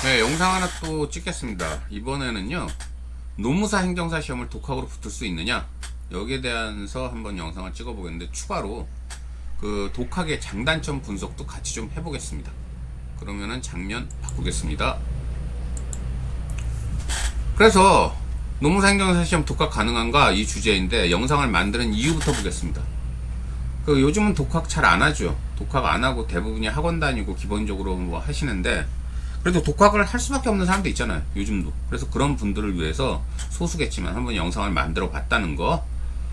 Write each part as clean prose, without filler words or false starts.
네, 영상 하나 또 찍겠습니다. 이번에는요, 노무사 행정사 시험을 독학으로 붙을 수 있느냐? 여기에 대해서 한번 영상을 찍어보겠는데, 추가로 그 독학의 장단점 분석도 같이 좀 해보겠습니다. 그러면은 장면 바꾸겠습니다. 그래서 노무사 행정사 시험 독학 가능한가? 이 주제인데, 영상을 만드는 이유부터 보겠습니다. 그 요즘은 독학 잘 안 하죠. 독학 안 하고 대부분이 학원 다니고 기본적으로 뭐 하시는데, 그래도 독학을 할 수밖에 없는 사람도 있잖아요, 요즘도. 그래서 그런 분들을 위해서 소수겠지만 한번 영상을 만들어 봤다는 거.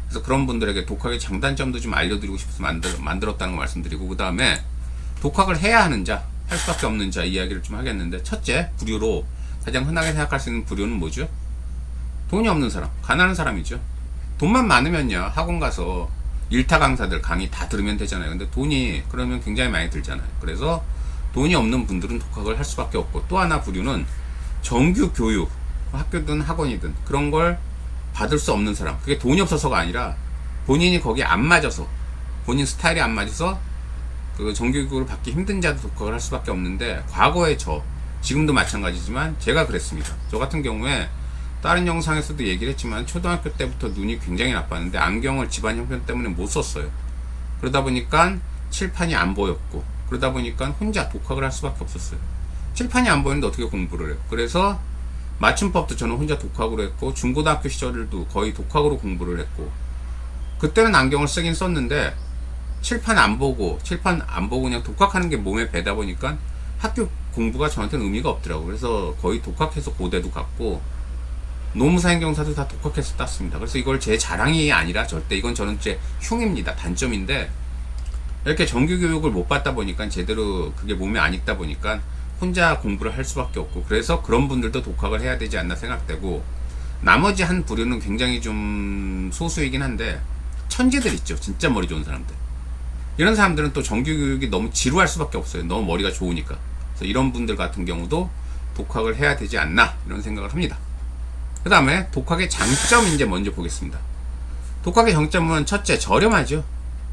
그래서 그런 분들에게 독학의 장단점도 좀 알려드리고 싶어서 만들었다는 거 말씀드리고, 그 다음에 독학을 해야 하는 자, 할 수밖에 없는 자 이야기를 좀 하겠는데, 첫째 부류로 가장 흔하게 생각할 수 있는 부류는 뭐죠? 돈이 없는 사람, 가난한 사람이죠. 돈만 많으면요, 학원 가서 일타 강사들 강의 다 들으면 되잖아요. 근데 돈이 그러면 굉장히 많이 들잖아요. 그래서 돈이 없는 분들은 독학을 할 수밖에 없고, 또 하나 부류는 정규 교육, 학교든 학원이든 그런 걸 받을 수 없는 사람. 그게 돈이 없어서가 아니라 본인이 거기에 안 맞아서, 본인 스타일이 안 맞아서 그 정규 교육을 받기 힘든 자도 독학을 할 수밖에 없는데, 과거에 지금도 마찬가지지만 제가 그랬습니다. 저 같은 경우에 다른 영상에서도 얘기를 했지만 초등학교 때부터 눈이 굉장히 나빴는데 안경을 집안 형편 때문에 못 썼어요. 그러다 보니까 칠판이 안 보였고, 그러다 보니까 혼자 독학을 할 수밖에 없었어요. 칠판이 안 보이는데 어떻게 공부를 해요? 그래서 맞춤법도 저는 혼자 독학으로 했고, 중고등학교 시절도 거의 독학으로 공부를 했고, 그때는 안경을 쓰긴 썼는데 칠판 안 보고 그냥 독학하는 게 몸에 배다 보니까 학교 공부가 저한테는 의미가 없더라고요. 그래서 거의 독학해서 고대도 갔고, 노무사 행정사도 다 독학해서 땄습니다. 그래서 이걸 제 자랑이 아니라 절대 이건 저는 제 흉입니다. 단점인데, 이렇게 정규 교육을 못 받다 보니까 제대로 그게 몸에 안 익다 보니까 혼자 공부를 할 수밖에 없고, 그래서 그런 분들도 독학을 해야 되지 않나 생각되고, 나머지 한 부류는 굉장히 좀 소수이긴 한데, 천재들 있죠. 진짜 머리 좋은 사람들. 이런 사람들은 또 정규 교육이 너무 지루할 수밖에 없어요. 너무 머리가 좋으니까. 그래서 이런 분들 같은 경우도 독학을 해야 되지 않나 이런 생각을 합니다. 그 다음에 독학의 장점 이제 먼저 보겠습니다. 독학의 장점은 첫째, 저렴하죠.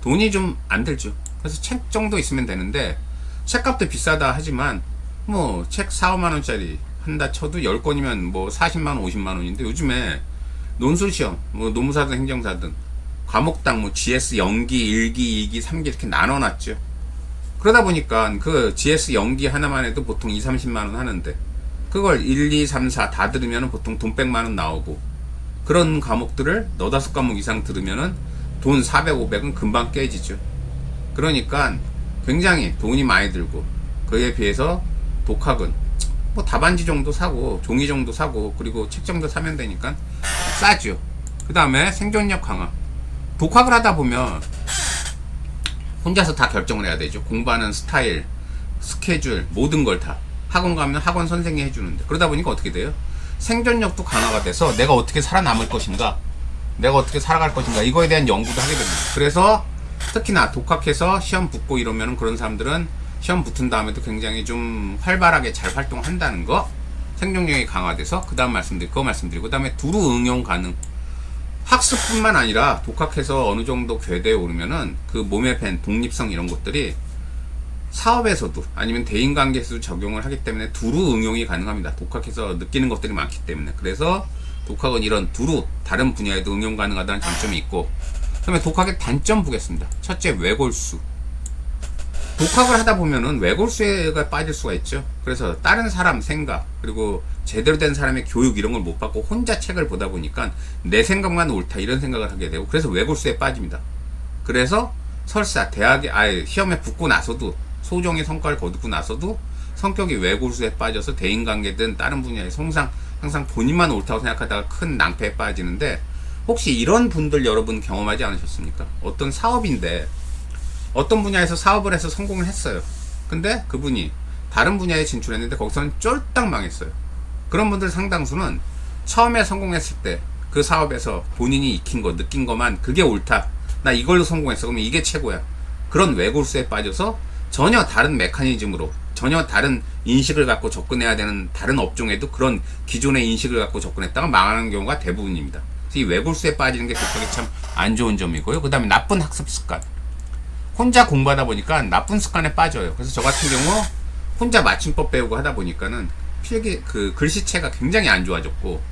돈이 좀 안 들죠. 그래서 책 정도 있으면 되는데, 책값도 비싸다 하지만 뭐 책 4, 5만원짜리 한다 쳐도 10권이면 뭐 40만원, 50만원인데, 요즘에 논술시험, 뭐 노무사든 행정사든 과목당 뭐 GS 0기, 1기, 2기, 3기 이렇게 나눠놨죠. 그러다 보니까 그 GS 0기 하나만 해도 보통 2, 30만원 하는데, 그걸 1, 2, 3, 4 다 들으면 보통 돈 100만원 나오고, 그런 과목들을 너다섯 과목 이상 들으면은 돈 400, 500은 금방 깨지죠. 그러니까 굉장히 돈이 많이 들고, 그에 비해서 독학은 뭐 답안지 정도 사고 종이 정도 사고 그리고 책 정도 사면 되니까 싸죠. 그 다음에 생존력 강화. 독학을 하다 보면 혼자서 다 결정을 해야 되죠. 공부하는 스타일, 스케줄, 모든 걸 다 학원 가면 학원 선생이 해주는데, 그러다 보니까 어떻게 돼요? 생존력도 강화가 돼서 내가 어떻게 살아남을 것인가, 내가 어떻게 살아갈 것인가, 이거에 대한 연구도 하게 됩니다. 그래서 특히나 독학해서 시험 붙고 이러면 그런 사람들은 시험 붙은 다음에도 굉장히 좀 활발하게 잘 활동한다는 거, 생존력이 강화돼서 그거 말씀드리고, 그 다음에 두루 응용 가능. 학습뿐만 아니라 독학해서 어느 정도 궤도에 오르면은 그 몸에 밴 독립성 이런 것들이 사업에서도 아니면 대인관계에서도 적용을 하기 때문에 두루 응용이 가능합니다. 독학해서 느끼는 것들이 많기 때문에. 그래서 독학은 이런 두루 다른 분야에도 응용 가능하다는 장점이 있고, 그 다음에 독학의 단점 보겠습니다. 첫째, 외골수. 독학을 하다 보면은 외골수가 빠질 수가 있죠. 그래서 다른 사람 생각, 그리고 제대로 된 사람의 교육 이런 걸 못 받고 혼자 책을 보다 보니까 내 생각만 옳다 이런 생각을 하게 되고, 그래서 외골수에 빠집니다. 그래서 설사 시험에 붙고 나서도, 소정의 성과를 거두고 나서도 성격이 외골수에 빠져서 대인관계든 다른 분야에서 항상 본인만 옳다고 생각하다가 큰 낭패에 빠지는데, 혹시 이런 분들 여러분 경험하지 않으셨습니까? 어떤 사업인데 어떤 분야에서 사업을 해서 성공을 했어요. 근데 그분이 다른 분야에 진출했는데 거기서는 쫄딱 망했어요. 그런 분들 상당수는 처음에 성공했을 때 그 사업에서 본인이 익힌 거, 느낀 것만 그게 옳다, 나 이걸로 성공했어, 그러면 이게 최고야, 그런 외골수에 빠져서 전혀 다른 메커니즘으로, 전혀 다른 인식을 갖고 접근해야 되는 다른 업종에도 그런 기존의 인식을 갖고 접근했다가 망하는 경우가 대부분입니다. 그래서 이 외골수에 빠지는 게 독학이 참 안 좋은 점이고요. 그 다음에 나쁜 학습 습관. 혼자 공부하다 보니까 나쁜 습관에 빠져요. 그래서 저 같은 경우 혼자 맞춤법 배우고 하다 보니까는 필기 그 글씨체가 굉장히 안 좋아졌고,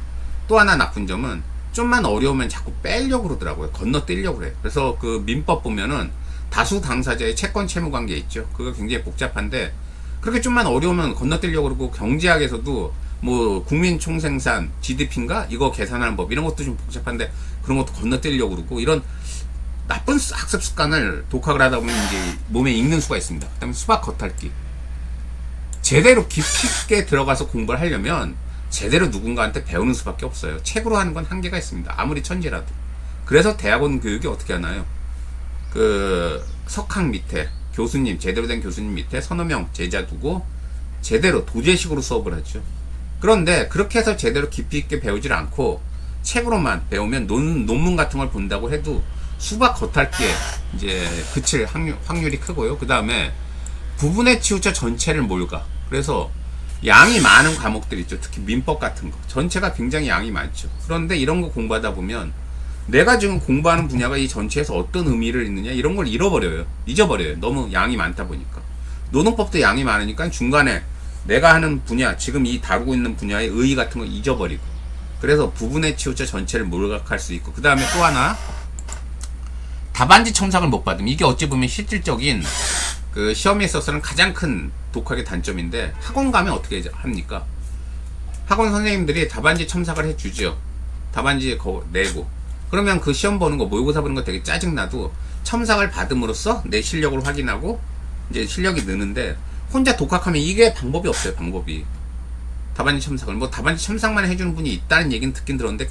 또 하나 나쁜 점은 좀만 어려우면 자꾸 빼려고 그러더라고요. 건너뛰려고 그래요. 그래서 그 민법 보면은 다수 당사자의 채권 채무 관계 있죠. 그거 굉장히 복잡한데, 그렇게 좀만 어려우면 건너뛰려고 그러고, 경제학에서도 뭐 국민 총생산 GDP인가 이거 계산하는 법 이런 것도 좀 복잡한데 그런 것도 건너뛰려고 그러고, 이런 나쁜 학습 습관을 독학을 하다 보면 이제 몸에 익는 수가 있습니다. 그다음에 수박 겉핥기. 제대로 깊이 있게 들어가서 공부를 하려면 제대로 누군가한테 배우는 수밖에 없어요. 책으로 하는 건 한계가 있습니다. 아무리 천재라도. 그래서 대학원 교육이 어떻게 하나요? 그 석학 밑에 교수님, 제대로 된 교수님 밑에 서너 명 제자 두고 제대로 도제식으로 수업을 하죠. 그런데 그렇게 해서 제대로 깊이 있게 배우질 않고 책으로만 배우면 논문 같은 걸 본다고 해도 수박 겉핥기에 이제 그칠 확률이 크고요. 그 다음에 부분에 치우쳐 전체를 몰가. 그래서 양이 많은 과목들 있죠. 특히 민법 같은 거. 전체가 굉장히 양이 많죠. 그런데 이런 거 공부하다 보면 내가 지금 공부하는 분야가 이 전체에서 어떤 의미를 있느냐 이런 걸 잃어버려요. 잊어버려요. 너무 양이 많다 보니까. 노동법도 양이 많으니까 중간에 내가 하는 분야, 지금 이 다루고 있는 분야의 의의 같은 거 잊어버리고. 그래서 부분에 치우쳐 전체를 몰각할 수 있고. 그 다음에 또 하나, 답안지 첨삭을 못 받으면 이게 어찌 보면 실질적인 그 시험에 있어서는 가장 큰 독학의 단점인데, 학원 가면 어떻게 합니까? 학원 선생님들이 답안지 첨삭을 해주죠. 답안지 내고. 그러면 그 시험 보는 거, 모의고사 보는 거 되게 짜증나도 첨삭을 받음으로써 내 실력을 확인하고 이제 실력이 느는데, 혼자 독학하면 이게 방법이 없어요. 방법이. 답안지 첨삭을. 뭐 답안지 첨삭만 해주는 분이 있다는 얘기는 듣긴 들었는데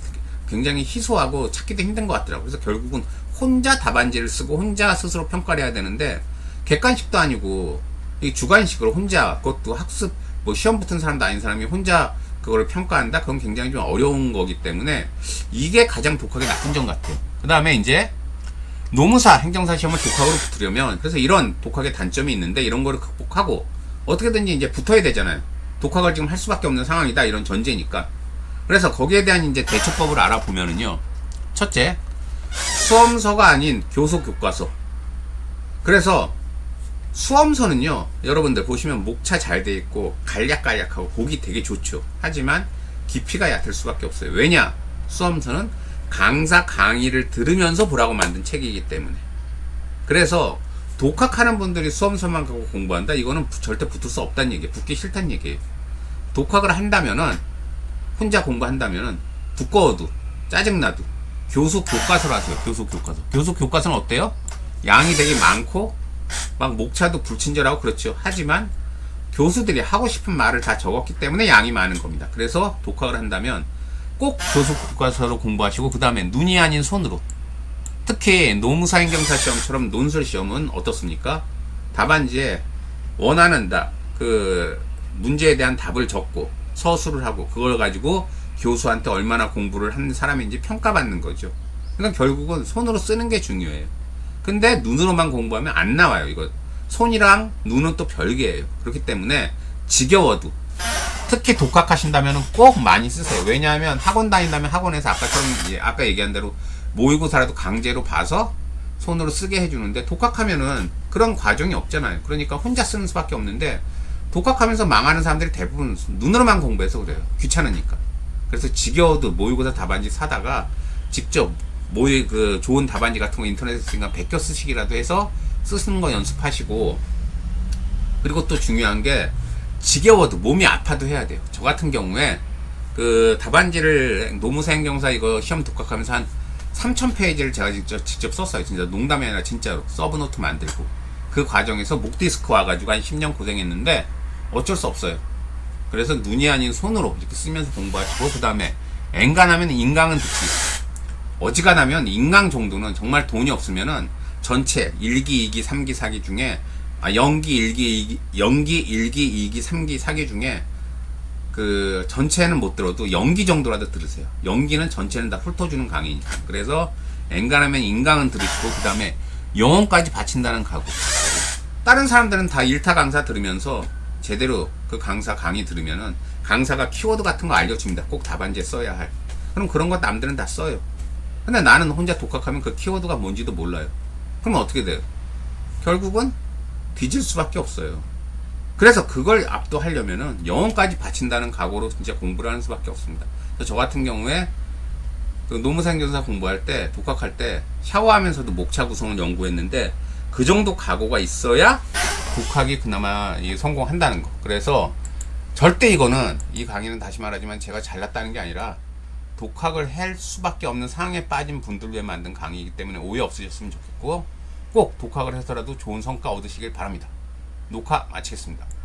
굉장히 희소하고 찾기도 힘든 것 같더라고요. 그래서 결국은 혼자 답안지를 쓰고 혼자 스스로 평가를 해야 되는데, 객관식도 아니고 이 주관식으로 혼자, 그것도 학습 뭐 시험 붙은 사람도 아닌 사람이 혼자 그거를 평가한다? 그건 굉장히 좀 어려운 거기 때문에 이게 가장 독학의 나쁜 점 같아요. 그 다음에 이제 노무사, 행정사 시험을 독학으로 붙으려면, 그래서 이런 독학의 단점이 있는데 이런 거를 극복하고 어떻게든지 이제 붙어야 되잖아요. 독학을 지금 할 수밖에 없는 상황이다, 이런 전제니까. 그래서 거기에 대한 이제 대처법을 알아보면은요, 첫째, 수험서가 아닌 교수 교과서. 그래서 수험서는요, 여러분들 보시면 목차 잘 돼 있고 간략간략하고 보기 되게 좋죠. 하지만 깊이가 얕을 수밖에 없어요. 왜냐? 수험서는 강사 강의를 들으면서 보라고 만든 책이기 때문에. 그래서 독학하는 분들이 수험서만 갖고 공부한다? 이거는 절대 붙을 수 없다는 얘기예요. 붙기 싫다는 얘기예요. 독학을 한다면은, 혼자 공부한다면은 두꺼워도 짜증나도 교수 교과서로 하세요. 교수 교과서. 교수 교과서는 어때요? 양이 되게 많고 막 목차도 불친절하고 그렇죠. 하지만 교수들이 하고 싶은 말을 다 적었기 때문에 양이 많은 겁니다. 그래서 독학을 한다면 꼭 교수 교과서로 공부하시고, 그 다음에 눈이 아닌 손으로. 특히 노무사 행정사 시험처럼 논술 시험은 어떻습니까? 답안지에 원하는 그 문제에 대한 답을 적고 서술을 하고 그걸 가지고 교수한테 얼마나 공부를 한 사람인지 평가받는 거죠. 그러니까 결국은 손으로 쓰는 게 중요해요. 근데 눈으로만 공부하면 안 나와요. 이거 손이랑 눈은 또 별개예요. 그렇기 때문에 지겨워도, 특히 독학하신다면 꼭 많이 쓰세요. 왜냐하면 학원 다닌다면 학원에서 아까 얘기한 대로 모의고사라도 강제로 봐서 손으로 쓰게 해주는데, 독학하면은 그런 과정이 없잖아요. 그러니까 혼자 쓰는 수밖에 없는데, 독학하면서 망하는 사람들이 대부분 눈으로만 공부해서 그래요. 귀찮으니까. 그래서 지겨워도 모의고사 답안지 사다가 직접 그 좋은 답안지 같은 거 인터넷에서 쓰니까 베껴 쓰시기라도 해서 쓰시는 거 연습하시고. 그리고 또 중요한 게, 지겨워도 몸이 아파도 해야 돼요. 저 같은 경우에 그 답안지를 노무사 행정사 이거 시험 독학하면서 한 3,000페이지를 제가 직접 썼어요. 진짜 농담이 아니라 진짜로 서브노트 만들고. 그 과정에서 목 디스크 와가지고 한 10년 고생했는데 어쩔 수 없어요. 그래서 눈이 아닌 손으로 이렇게 쓰면서 공부하시고, 그 다음에 엔간하면 인강은 듣기. 어지간하면 인강 정도는 정말 돈이 없으면은 전체 1기, 2기, 3기, 4기 중에, 연기, 1기, 2기, 3기, 4기 중에 그 전체는 못 들어도 연기 정도라도 들으세요. 연기는 전체는 다 훑어주는 강의니까. 그래서 엔간하면 인강은 들으시고, 그 다음에 영혼까지 바친다는 각오. 다른 사람들은 다 1타 강사 들으면서 제대로 그 강사 강의 들으면은 강사가 키워드 같은 거 알려줍니다. 꼭 답안지에 써야 할. 그럼 그런 거 남들은 다 써요. 근데 나는 혼자 독학하면 그 키워드가 뭔지도 몰라요. 그럼 어떻게 돼요? 결국은 뒤질 수밖에 없어요. 그래서 그걸 압도하려면은 영혼까지 바친다는 각오로 진짜 공부를 하는 수밖에 없습니다. 그래서 저 같은 경우에 그 노무사행정사 공부할 때, 독학할 때 샤워하면서도 목차 구성을 연구했는데 그 정도 각오가 있어야 독학이 그나마 성공한다는 거. 그래서 절대 이거는, 이 강의는 다시 말하지만 제가 잘났다는 게 아니라 독학을 할 수밖에 없는 상황에 빠진 분들 위해 만든 강의이기 때문에 오해 없으셨으면 좋겠고, 꼭 독학을 해서라도 좋은 성과 얻으시길 바랍니다. 녹화 마치겠습니다.